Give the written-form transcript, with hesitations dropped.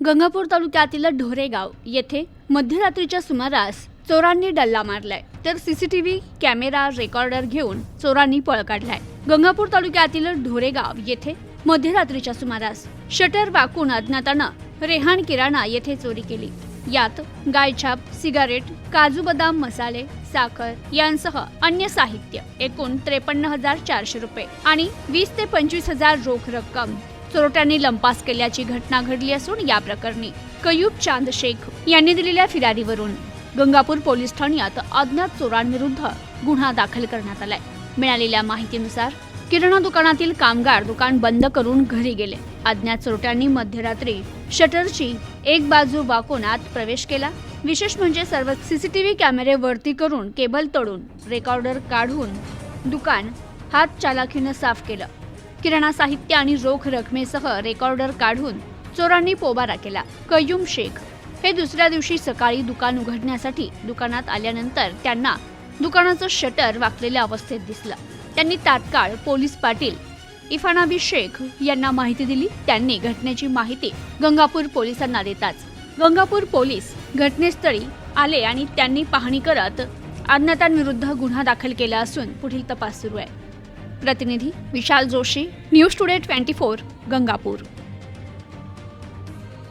गंगापूर तालुक्यातील ढोरेगाव येथे मध्यरात्रीच्या सुमारास चोरांनी डल्ला मारलाय, तर सीसीटीव्ही कॅमेरा रेकॉर्डर घेऊन चोरांनी पळ काढलाय। गंगापूर तालुक्यातील ढोरेगाव येथे मध्यरात्रीच्या सुमारास शटर वाकून अज्ञातानं रेहान किराणा येथे चोरी केली। यात गायछाप, सिगारेट, काजू बदाम मसाले, साखर यांसह अन्य साहित्य एकूण 53,400 रुपये आणि 20 ते 25,000 रोख रक्कम चोरट्यांनी लंपास केल्याची घटना घडली असून या प्रकरणी कयूब चांद शेख यांनी दिलेल्या फिर्यादीवरून गंगापूर पोलीस ठाण्यात अज्ञात चोरांविरुद्ध गुन्हा दाखल करण्यात आलाय। मिळालेल्या माहितीनुसार किराणा दुकानातील कामगार दुकान बंद करून घरी गेले। अज्ञात चोरट्यांनी मध्यरात्री शटरची एक बाजू वाकून आत प्रवेश केला। विशेष म्हणजे सर्व सीसीटीव्ही कॅमेरे वरती करून केबल तोडून रेकॉर्डर काढून दुकान हात चालाखीनं साफ केलं। किराणा साहित्य आणि रोख रकमेसह रेकॉर्डर काढून चोरांनी पोबारा केला। कयूम शेख हे दुसऱ्या दिवशी सकाळी दुकान उघडण्यासाठी दुकानात आल्यानंतर त्यांना दुकानाचं शटर वाकलेल्या अवस्थेत दिसलं। त्यांनी तात्काळ पोलीस पाटील इफानाबी शेख यांना माहिती दिली। त्यांनी घटनेची माहिती गंगापूर पोलिसांना देताच गंगापूर पोलीस घटनास्थळी आले आणि त्यांनी पाहणी करत अज्ञातांविरुद्ध गुन्हा दाखल केला असून पुढील तपास सुरू आहे। प्रतिनिधी विशाल जोशी, न्यूज टुडे 24, गंगापूर।